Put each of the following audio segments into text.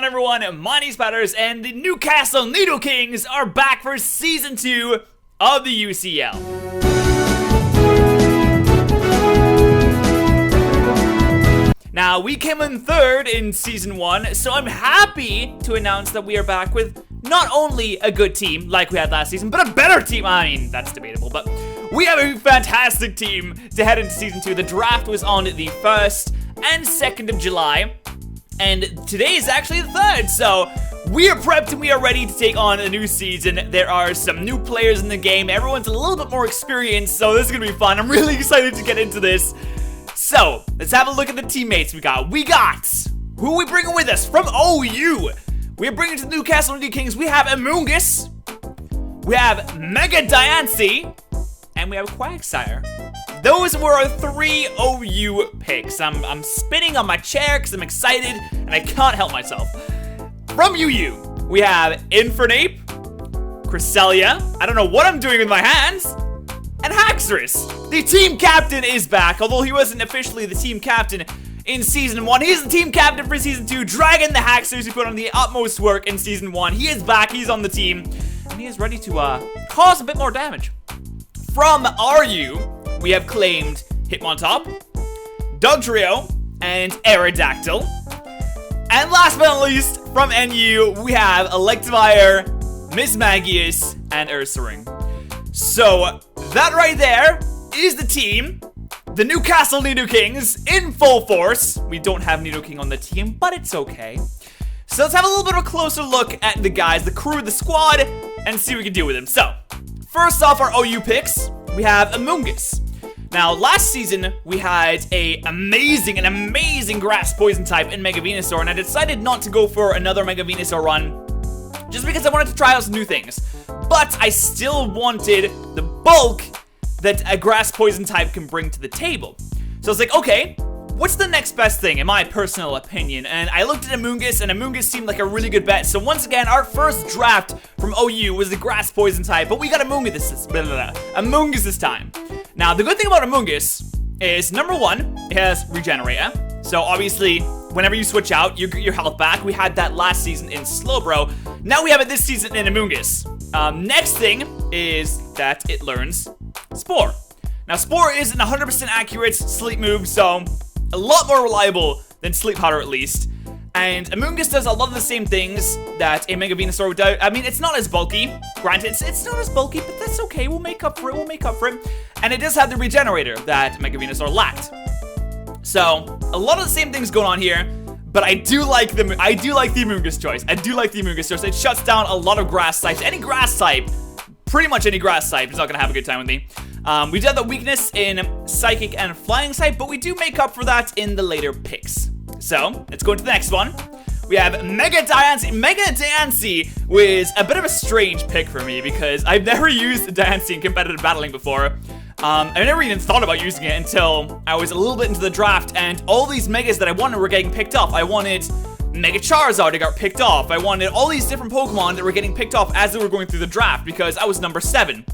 on, everyone? My name's Patterrz, and the Newcastle Nidokings are back for Season 2 of the UCL. Now, we came in third in Season 1, so I'm happy to announce that we are back with not only a good team, like we had last season, but a better team. I mean, that's debatable, but we have a fantastic team to head into Season 2. The draft was on the 1st and 2nd of July. And today is actually the 3rd, so we are prepped and we are ready to take on a new season. There are some new players in the game. Everyone's a little bit more experienced, so this is going to be fun. I'm really excited to get into this. So, let's have a look at the teammates we got. Who are we bringing with us from OU? We're bringing to the Newcastle Nidokings. We have Amoongus, we have Mega Diancie, and we have Quagsire. Those were our 3 OU picks. I'm spinning on my chair because I'm excited and I can't help myself. From UU, we have Infernape, Cresselia, I don't know what I'm doing with my hands, and Haxorus. The team captain is back, although he wasn't officially the team captain in Season 1. He's the team captain for Season 2, Dragon the Haxorus, who put on the utmost work in Season 1. He is back, he's on the team, and he is ready to cause a bit more damage. From RU, we have claimed Hitmontop, Dugtrio, and Aerodactyl. And last but not least, from NU, we have Electivire, Mismagius, and Ursaring. So, that right there is the team. The Newcastle Nidokings in full force. We don't have Nidoking on the team, but it's okay. So let's have a little bit of a closer look at the guys, the crew, the squad, and see what we can do with them. So, first off, our OU picks, we have Amoongus. Now, last season, we had an amazing grass poison type in Mega Venusaur, and I decided not to go for another Mega Venusaur run just because I wanted to try out some new things. But I still wanted the bulk that a grass poison type can bring to the table. So I was like, okay, what's the next best thing, in my personal opinion? And I looked at Amoongus, and Amoongus seemed like a really good bet. So once again, our first draft from OU was the grass poison type, but we got Amoongus this time. Now, the good thing about Amoongus is, number one, it has Regenerator. So obviously, whenever you switch out, you get your health back. We had that last season in Slowbro. Now we have it this season in Amoongus. Next thing is that it learns Spore. Now, Spore isn't 100% accurate sleep move, so a lot more reliable than Sleep Powder, at least. And Amoongus does a lot of the same things that a Mega Venusaur would do. I mean, it's not as bulky. Granted, it's not as bulky, but that's okay. We'll make up for it. And it does have the Regenerator that Mega Venusaur lacked. So, a lot of the same things going on here. But I do like the Amoongus choice. It shuts down a lot of grass types. Any grass type, pretty much any grass type, is not going to have a good time with me. We do have the weakness in Psychic and Flying type, but we do make up for that in the later picks. So, let's go into the next one. We have Mega Diancie. Mega Diancie was a bit of a strange pick for me because I've never used Diancie in competitive battling before. I never even thought about using it until I was a little bit into the draft, and all these Megas that I wanted were getting picked off. I wanted Mega Charizard that got picked off. I wanted all these different Pokemon that were getting picked off as they were going through the draft because I was number 7.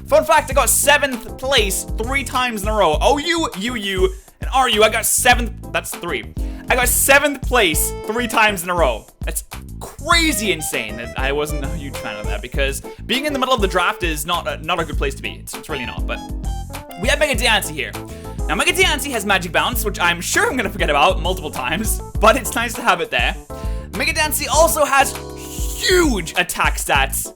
Fun fact, I got 7th place 3 times in a row. OU, UU, and RU, I got 7th, that's 3. I got 7th place 3 times in a row. That's crazy insane. I wasn't a huge fan of that because being in the middle of the draft is not a good place to be. It's really not, but we have Mega Diancie here. Now, Mega Diancie has Magic Bounce, which I'm sure I'm going to forget about multiple times, but it's nice to have it there. Mega Diancie also has huge attack stats,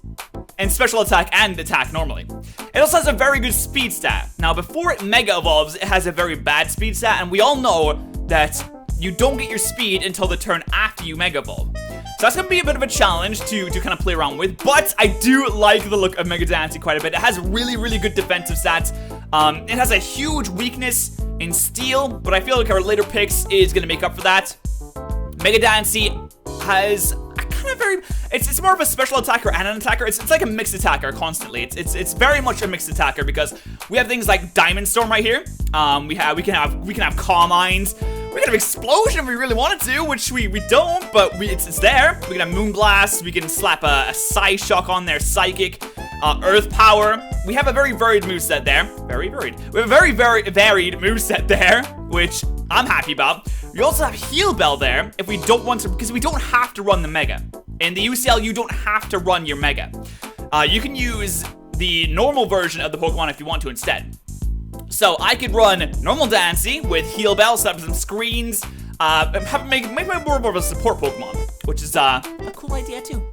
and special attack and attack normally. It also has a very good speed stat. Now, before it Mega Evolves, it has a very bad speed stat, and we all know that you don't get your speed until the turn after you Mega Evolve. So that's going to be a bit of a challenge to kind of play around with, but I do like the look of Mega Diancie quite a bit. It has really good defensive stats. It has a huge weakness in Steel, but I feel like our later picks is going to make up for that. Mega Diancie has a kind of very... It's more of a special attacker and an attacker. It's like a mixed attacker constantly. It's very much a mixed attacker because we have things like Diamond Storm right here. We can have Calm Minds. We can have Explosion if we really wanted to, which we don't, but it's there. We can have Moonblast. We can slap a Psyshock on there, Psychic, Earth Power. We have a very varied moveset there. Very varied. We have a very varied moveset there, which I'm happy about. You also have Heal Bell there if we don't want to, because we don't have to run the Mega. In the UCL, you don't have to run your Mega. You can use the normal version of the Pokemon if you want to instead. So I could run normal Dancy with Heal Bell, set up some screens, make more of a support Pokemon, which is a cool idea too.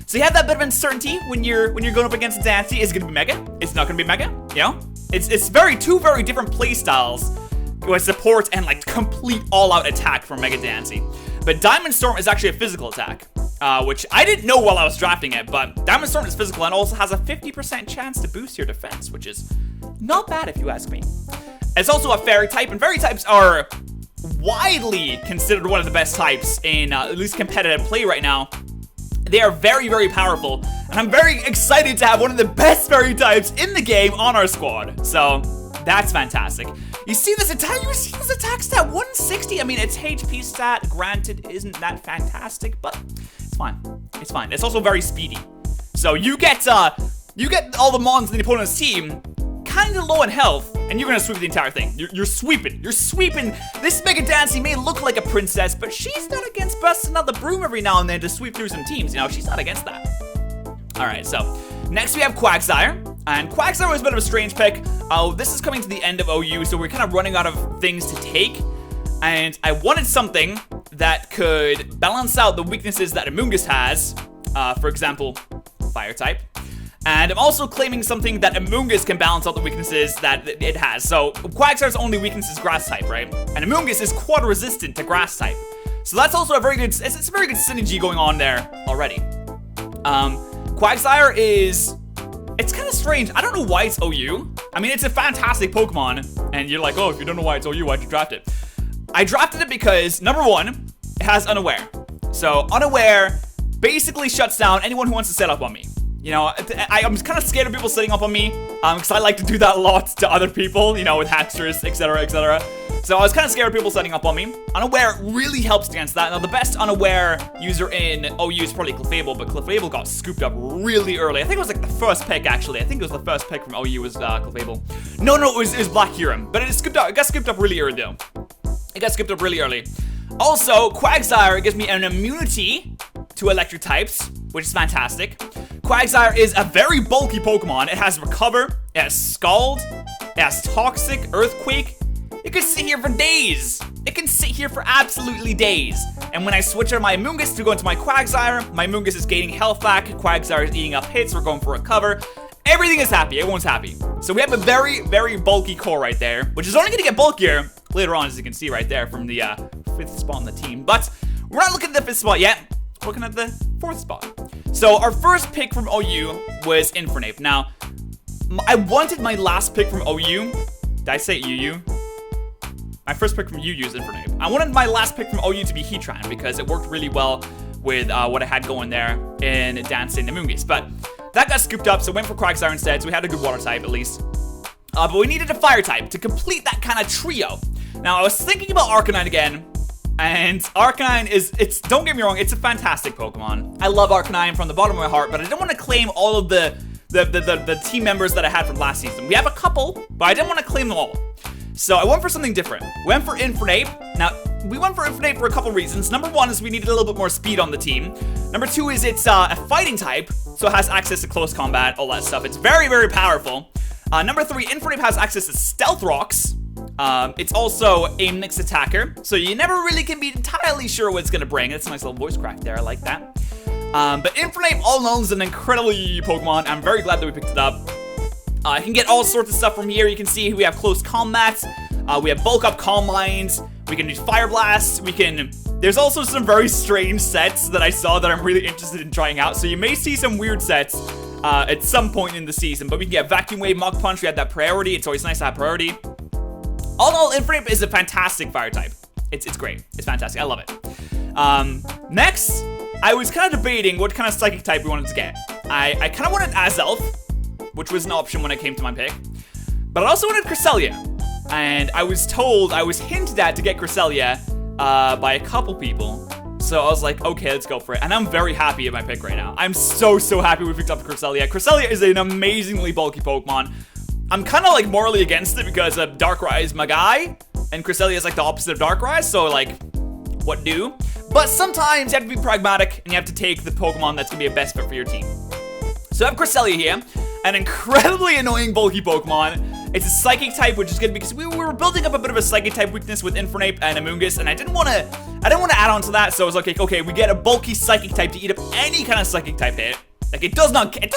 So you have that bit of uncertainty when you're going up against Dancy. Is it gonna be Mega? It's not gonna be Mega. You know, it's two very different play styles with support and like complete all-out attack from Mega Dancy. But Diamond Storm is actually a physical attack, which I didn't know while I was drafting it. But Diamond Storm is physical and also has a 50% chance to boost your defense, which is not bad if you ask me. It's also a fairy type, and fairy types are widely considered one of the best types in at least competitive play right now. They are very, very powerful, and I'm very excited to have one of the best fairy types in the game on our squad. So that's fantastic. You see this attack? You see this attack stat 160? I mean, its HP stat, granted, isn't that fantastic, but it's fine. It's fine. It's also very speedy. So you get all the mons in the opponent's team kind of low in health, and you're gonna sweep the entire thing. You're sweeping. You're sweeping. This Mega Dancy may look like a princess, but she's not against busting out the broom every now and then to sweep through some teams. You know, she's not against that. All right, so next we have Quagsire, and Quagsire was a bit of a strange pick. Oh, this is coming to the end of OU, so we're kind of running out of things to take, and I wanted something that could balance out the weaknesses that Amoonguss has. For example, Fire type. And I'm also claiming something that Amoonguss can balance out the weaknesses that it has. So Quagsire's only weakness is Grass type, right? And Amoonguss is quad resistant to Grass type. So that's also a very good, it's a very good synergy going on there already. Quagsire is, it's kind of strange. I don't know why it's OU. I mean, it's a fantastic Pokemon. And you're like, oh, if you don't know why it's OU, why'd you draft it? I drafted it because, number one, it has Unaware. So Unaware basically shuts down anyone who wants to set up on me. You know, I'm kind of scared of people setting up on me, because I like to do that a lot to other people, you know, with hacksters, etc., etc. So I was kind of scared of people setting up on me. Unaware really helps against that. Now, the best Unaware user in OU is probably Clefable, but Clefable got scooped up really early. I think it was like the first pick, actually. I think it was the first pick from OU was Clefable. No, it was Black Huron, but it got scooped up really early, though. It got scooped up really early. Also, Quagsire gives me an immunity to electric types, which is fantastic. Quagsire is a very bulky Pokemon. It has Recover, it has Scald, it has Toxic, Earthquake. It can sit here for days. It can sit here for absolutely days. And when I switch out my Amoonguss to go into my Quagsire Amoonguss is gaining health back, Quagsire is eating up hits, we're going for Recover. Everything is happy, everyone's happy. So we have a very, very bulky core right there, which is only gonna get bulkier later on, as you can see right there from the 5th spot on the team. But we're not looking at the 5th spot yet. We're looking at the 4th spot. So our first pick from OU was Infernape. Now, I wanted my last pick from OU. Did I say UU? My first pick from UU is Infernape. I wanted my last pick from OU to be Heatran because it worked really well with what I had going there in Dancing Amoonguss. But that got scooped up, so I went for Quagsire instead, so we had a good water type at least. But we needed a fire type to complete that kind of trio. Now, I was thinking about Arcanine again, and Arcanine don't get me wrong, it's a fantastic Pokemon. I love Arcanine from the bottom of my heart, but I didn't want to claim all of the team members that I had from last season. We have a couple, but I didn't want to claim them all. So I went for something different. Went for Infernape. Now, we went for Infernape for a couple reasons. Number one is we needed a little bit more speed on the team. Number two is it's a fighting type, so it has access to close combat, all that stuff. It's very, very powerful. Number three, Infernape has access to Stealth Rocks. It's also a mixed attacker, so you never really can be entirely sure what it's going to bring. It's a nice little voice crack there, I like that. But Infernape all in all is an incredibly Pokemon. I'm very glad that we picked it up. I can get all sorts of stuff from here. You can see we have close combat, we have bulk up Calm Minds, we can do Fire Blast, there's also some very strange sets that I saw that I'm really interested in trying out, so you may see some weird sets at some point in the season, but we can get Vacuum Wave, Mach Punch, we have that priority. It's always nice to have priority. All in all, Infernape is a fantastic fire type. It's great. It's fantastic. I love it. Next, I was kind of debating what kind of psychic type we wanted to get. I kind of wanted Azelf, which was an option when it came to my pick. But I also wanted Cresselia. And I was hinted at to get Cresselia by a couple people. So I was like, okay, let's go for it. And I'm very happy at my pick right now. I'm so happy we picked up Cresselia. Cresselia is an amazingly bulky Pokemon. I'm kind of like morally against it because Darkrai is my guy. And Cresselia is like the opposite of Darkrai. So like, what do. But sometimes you have to be pragmatic and you have to take the Pokemon that's going to be a best fit for your team. So I have Cresselia here, an incredibly annoying bulky Pokemon. It's a Psychic type, which is good because we were building up a bit of a Psychic type weakness with Infernape and Amoonguss, and I didn't want to add on to that. So I was like, okay, we get a bulky Psychic type to eat up any kind of Psychic type hit. Like it does not care. It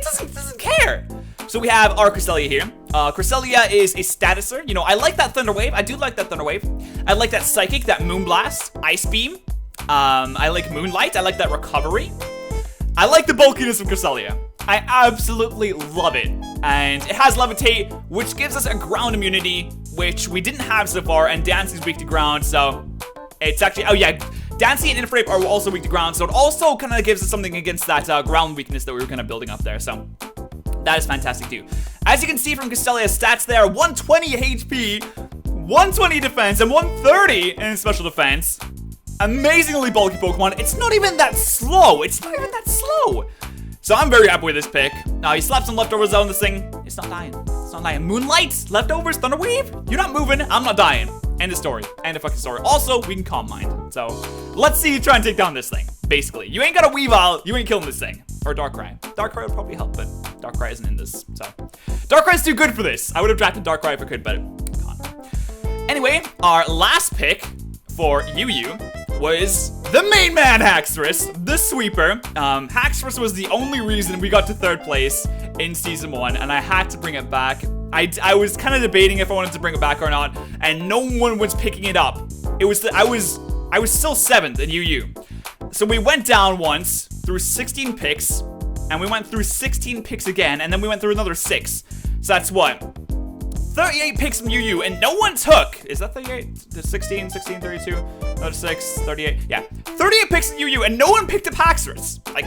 doesn't care. So we have our Cresselia here. Cresselia is a statuser. You know, I like that Thunder Wave. I do like that Thunder Wave. I like that Psychic, that Moonblast, Ice Beam. I like Moonlight. I like that Recovery. I like the bulkiness of Cresselia. I absolutely love it. And it has Levitate, which gives us a ground immunity, which we didn't have so far, and Dancy's weak to ground, so it's actually, oh yeah, Dancy and Infernape are also weak to ground, so it also kind of gives us something against that ground weakness that we were kind of building up there, so that is fantastic too. As you can see from Cresselia's stats there, 120 HP, 120 defense, and 130 in special defense. Amazingly bulky Pokemon. It's not even that slow. So I'm very happy with this pick. Now he slapped some leftovers on this thing. It's not dying. Moonlight, leftovers, Thunder Wave. You're not moving. I'm not dying. End of story. End of fucking story. Also, we can Calm Mind. So let's see you try and take down this thing. Basically, you ain't got a Weavile. You ain't killing this thing. Or Darkrai. Darkrai would probably help, but Darkrai isn't in this. So Darkrai's too good for this. I would have drafted Darkrai if I could, but I can't. Anyway, our last pick for UU was the main man, Patterrz, the sweeper. Patterrz was the only reason we got to 3rd place in Season 1, and I had to bring it back. I was kind of debating if I wanted to bring it back or not, and no one was picking it up. I was still 7th in UU. So we went down once through 16 picks, and we went through 16 picks again, and then we went through another 6. So that's what? 38 picks from UU, and no one took. Is that 38? 16, 32, another 6, 38. Yeah. 38 picks in UU, and no one picked up Patterrz. Like,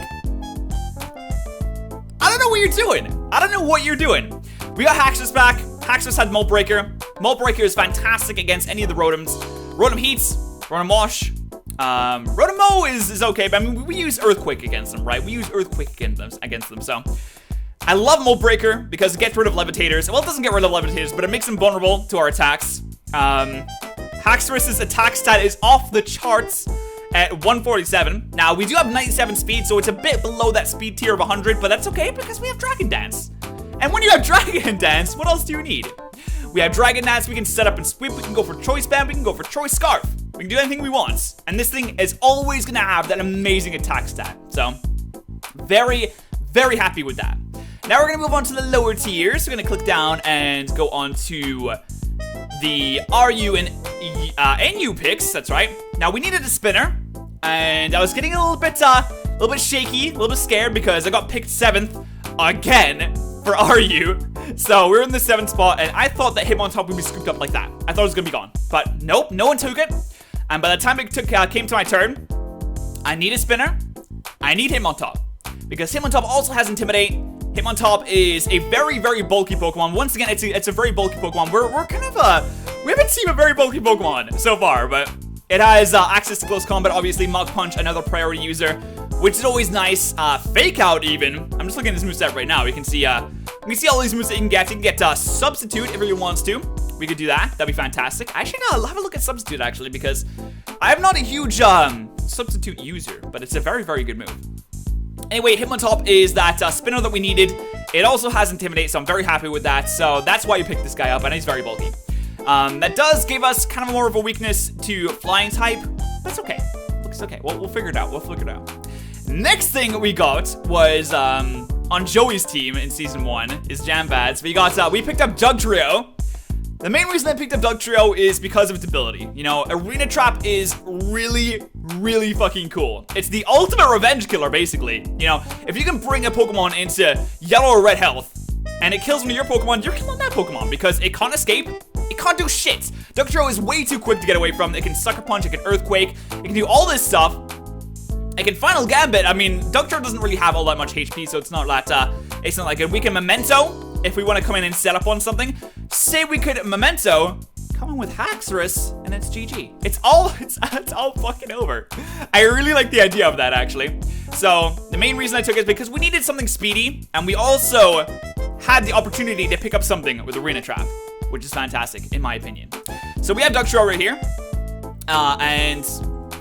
I don't know what you're doing. I don't know what you're doing. We got Patterrz back. Patterrz had Molt Breaker. Molt Breaker is fantastic against any of the Rotoms. Rotom Heats, Rotom Wash. Rotom-Mow is okay, but I mean, we use Earthquake against them, right? We use Earthquake against them, so. I love Molt Breaker because it gets rid of Levitators. Well, it doesn't get rid of Levitators, but it makes them vulnerable to our attacks. Patterrz's attack stat is off the charts at 147. Now, we do have 97 speed, so it's a bit below that speed tier of 100, but that's okay because we have Dragon Dance. And when you have Dragon Dance, what else do you need? We have Dragon Dance, we can set up and sweep, we can go for Choice Band, we can go for Choice Scarf. We can do anything we want. And this thing is always gonna have that amazing attack stat. So, very, very happy with that. Now we're gonna move on to the lower tiers. We're gonna click down and go on to the RU and NU picks. That's right. Now we needed a spinner, and I was getting a little bit shaky, a little bit scared because I got picked 7th again for RU. So we're in the 7th spot, and I thought that Hitmontop would be scooped up like that. I thought it was gonna be gone, but nope, no one took it. And by the time it came to my turn, I need a spinner. I need Hitmontop because Hitmontop also has Intimidate. Hitmontop is a very, very bulky Pokemon. Once again, it's a very bulky Pokemon. We're kind of we haven't seen a very bulky Pokemon so far, but it has access to close combat. Obviously, Mach Punch, another priority user, which is always nice. Fake Out even. I'm just looking at this moveset right now. You can see all these moves that you can get. You can get Substitute if you wants to. We could do that. That'd be fantastic. Actually, no, I'll have a look at Substitute actually because I'm not a huge Substitute user, but it's a very, very good move. Anyway, Hitmontop is that spinner that we needed. It also has Intimidate, so I'm very happy with that. So that's why you picked this guy up, and he's very bulky. That does give us kind of more of a weakness to Flying type. That's okay. Looks okay. We'll figure it out. Next thing we got was on Joey's team in Season 1 is Jambads. We picked up Dugtrio. The main reason I picked up Dugtrio is because of its ability. You know, Arena Trap is really, really fucking cool. It's the ultimate revenge killer, basically. You know, if you can bring a Pokemon into yellow or red health, and it kills one of your Pokemon, you're killing that Pokemon, because it can't escape, it can't do shit. Dugtrio is way too quick to get away from. It can Sucker Punch, it can Earthquake, it can do all this stuff. It can Final Gambit. I mean, Dugtrio doesn't really have all that much HP, so it's not like a weak Memento. If we want to come in and set up on something, say we could Memento, come in with Patterrz, and it's GG. It's all fucking over. I really like the idea of that, actually. So, the main reason I took it is because we needed something speedy, and we also had the opportunity to pick up something with Arena Trap, which is fantastic, in my opinion. So we have Dugtrio right here. And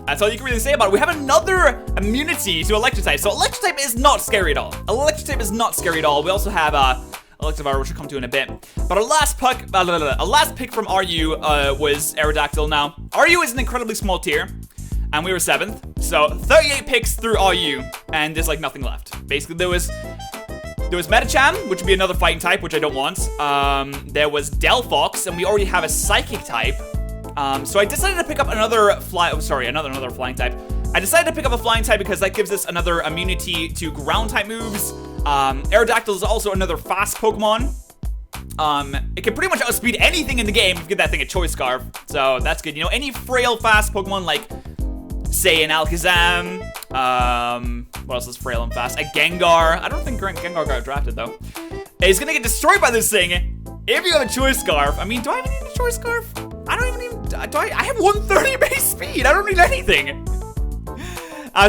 that's all you can really say about it. We have another immunity to electric type. So electric type is not scary at all. Electric type is not scary at all. We also have Electivire, which we'll come to in a bit. But our last pick from RU was Aerodactyl. Now, RU is an incredibly small tier, and we were 7th. So 38 picks through RU, and there's like nothing left. Basically, there was Metacham, which would be another fighting type, which I don't want. There was Delphox, and we already have a psychic type. So I decided to pick up another flying type. I decided to pick up a flying type because that gives us another immunity to ground type moves. Aerodactyl is also another fast Pokemon. It can pretty much outspeed anything in the game if you get that thing a Choice Scarf. So that's good. You know, any frail fast Pokemon like, say, an Alakazam. What else is frail and fast? A Gengar. I don't think Gengar got drafted though. It's gonna get destroyed by this thing if you have a Choice Scarf. I mean, do I even need a Choice Scarf? I don't even need. I have 130 base speed. I don't need anything.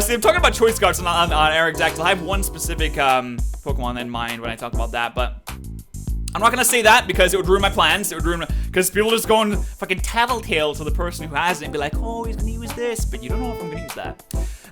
See, I'm talking about Choice Scarves on Aerodactyl. I have one specific Pokemon in mind when I talk about that, but I'm not gonna say that because it would ruin my plans. It would ruin because people just go and fucking tattletale to the person who has it and be like, oh, he's gonna use this, but you don't know if I'm gonna use that.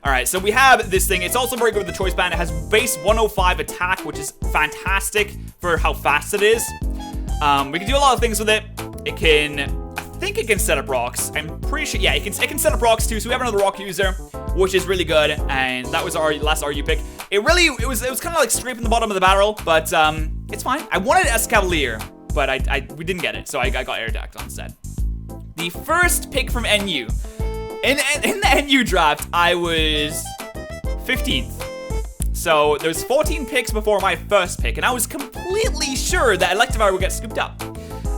All right, so we have this thing. It's also very good with the Choice Band. It has base 105 attack, which is fantastic for how fast it is. We can do a lot of things with it. It can, I think it can set up rocks. I'm pretty sure, yeah, it can set up rocks too. So we have another rock user, which is really good. And that was our last RU pick. It was kind of like scraping the bottom of the barrel, but it's fine. I wanted Escavalier, but we didn't get it, so I got Aerodactyl instead. The first pick from NU. In the NU draft, I was 15th. So there's 14 picks before my first pick, and I was completely sure that Electivire would get scooped up.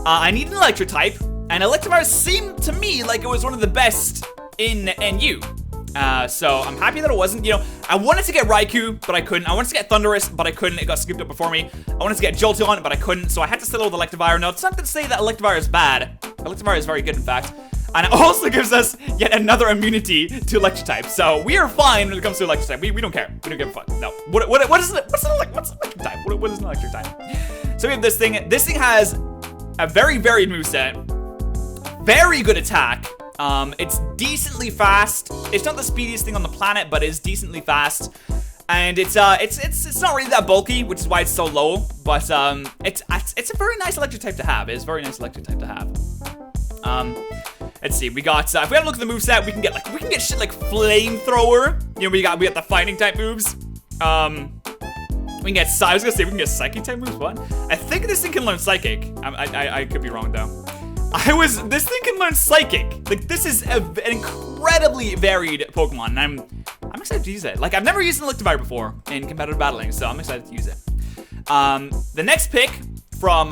I need an electric type, and Electivire seemed to me like it was one of the best in NU. So I'm happy that it wasn't. You know, I wanted to get Raikou, but I couldn't. I wanted to get Thundurus, but I couldn't. It got scooped up before me. I wanted to get Jolteon, but I couldn't. So I had to settle with Electivire. Now, it's not to say that Electivire is bad. Electivire is very good, in fact. And it also gives us yet another immunity to electric type. So we are fine when it comes to electric type. We don't care. We don't give a fuck. No. What's an electric type? What is an electric type? So we have this thing. This thing has a very varied moveset. Very good attack. It's decently fast. It's not the speediest thing on the planet, but it's decently fast. And it's not really that bulky, which is why it's so low. But it's a very nice electric type to have. It's a very nice electric type to have. Let's see. We got if we have a look at the moveset, we can get shit like Flamethrower. You know, we got the fighting type moves. We can get I was gonna say we can get psychic type moves. What? I think this thing can learn psychic. I could be wrong though. This thing can learn psychic. Like, this is an incredibly varied Pokemon, and I'm excited to use it. Like, I've never used an Electivire before in competitive battling, so I'm excited to use it. The next pick from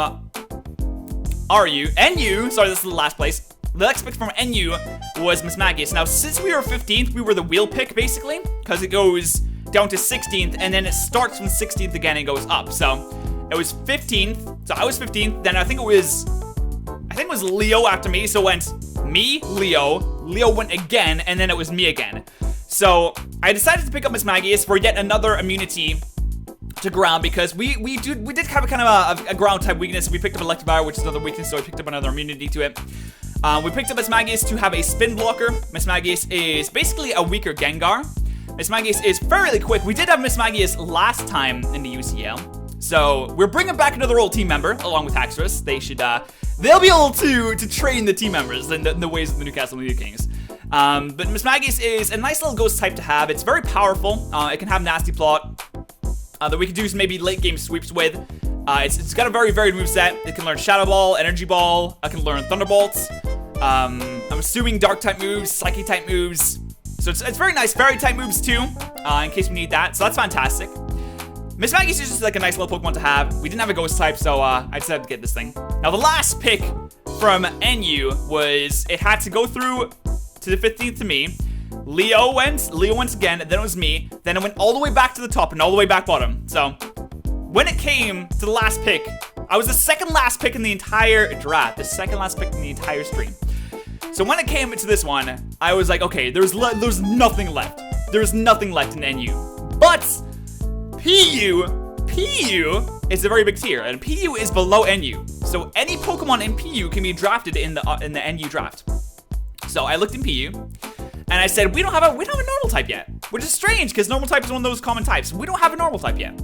NU, sorry, this is the last place. The next pick from NU was Mismagius. Now, since we were 15th, we were the wheel pick, basically, because it goes down to 16th, and then it starts from 16th again and goes up. So, it was 15th, so I was 15th, then I think it was Leo after me, so it went me, Leo went again, and then it was me again. So, I decided to pick up Mismagius for yet another immunity to ground, because we did have kind of a ground type weakness. We picked up Electivire, which is another weakness, so we picked up another immunity to it. We picked up Mismagius to have a spin blocker. Mismagius is basically a weaker Gengar. Mismagius is fairly quick. We did have Mismagius last time in the UCL. So we're bringing back another old team member along with Patterrz. They should, they'll be able to train the team members in the ways of the Newcastle Nidokings. But Mismagius is a nice little ghost type to have. It's very powerful. It can have Nasty Plot that we could do some maybe late game sweeps with. It's got a very varied moveset. It can learn Shadow Ball, Energy Ball. It can learn Thunderbolts. I'm assuming Dark type moves, Psychic type moves. So it's very nice. Fairy type moves too, in case we need that. So that's fantastic. Mismagius is just like a nice little Pokemon to have. We didn't have a ghost type, so I decided to get this thing. Now the last pick from NU was, it had to go through to the 15th to me. Leo went again, then it was me. Then it went all the way back to the top and all the way back bottom. So when it came to the last pick, I was the second last pick in the entire draft. The second last pick in the entire stream. So when it came to this one, I was like, okay, there's nothing left. There's nothing left in NU. But PU is a very big tier, and PU is below NU. So any Pokemon in PU can be drafted in the NU draft. So I looked in PU, and I said, we don't have a normal type yet, which is strange because normal type is one of those common types. We don't have a normal type yet.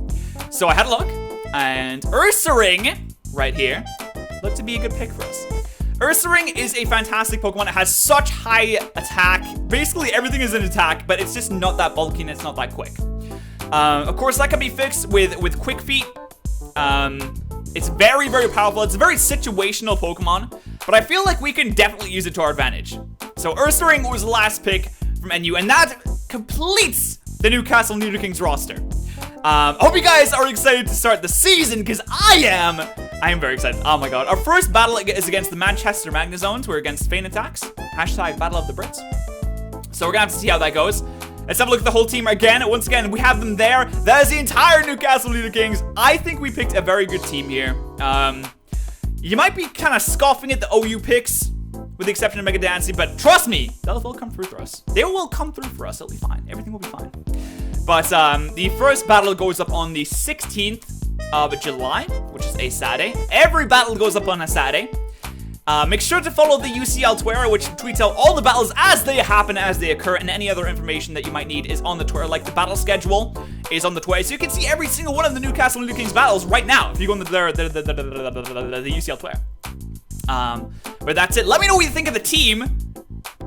So I had a look, and Ursaring, right here, looked to be a good pick for us. Ursaring is a fantastic Pokemon. It has such high attack. Basically, everything is an attack, but it's just not that bulky and it's not that quick. Of course, that can be fixed with Quick Feet. It's very, very powerful. It's a very situational Pokemon, but I feel like we can definitely use it to our advantage. So Ursaring was the last pick from NU, and that completes the Newcastle Nidokings roster. Hope you guys are excited to start the season, because I am very excited. Oh my god. Our first battle is against the Manchester Magnazones. We're against Feint Attacks. Hashtag Battle of the Brits. So we're gonna have to see how that goes. Let's have a look at the whole team again. Once again, we have them there. That is the entire Newcastle Nidokings. I think we picked a very good team here. You might be kind of scoffing at the OU picks, with the exception of Mega Dancy, but trust me, they'll come through for us. They will come through for us. It'll be fine. Everything will be fine. But the first battle goes up on the 16th of July, which is a Saturday. Every battle goes up on a Saturday. Make sure to follow the UCL Twitter, which tweets out all the battles as they happen, as they occur, and any other information that you might need is on the Twitter, like the battle schedule is on the Twitter. So you can see every single one of the Newcastle Nidokings battles right now if you go on the UCL Twitter. But that's it. Let me know what you think of the team.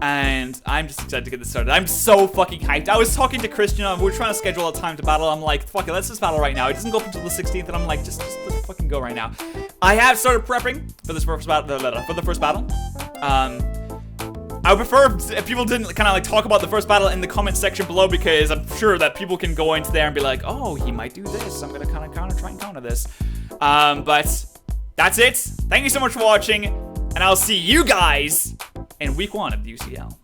And I'm just excited to get this started. I'm so fucking hyped. I was talking to Christian. We were trying to schedule a time to battle. I'm like, fuck it, let's just battle right now. It doesn't go up until the 16th, and I'm like, just let's fucking go right now. I have started prepping for this first battle. For the first battle. I would prefer if people didn't kind of like talk about the first battle in the comment section below, because I'm sure that people can go into there and be like, oh, he might do this. I'm gonna kind of try and counter this. But that's it. Thank you so much for watching, and I'll see you guys in week 1 of the UCL.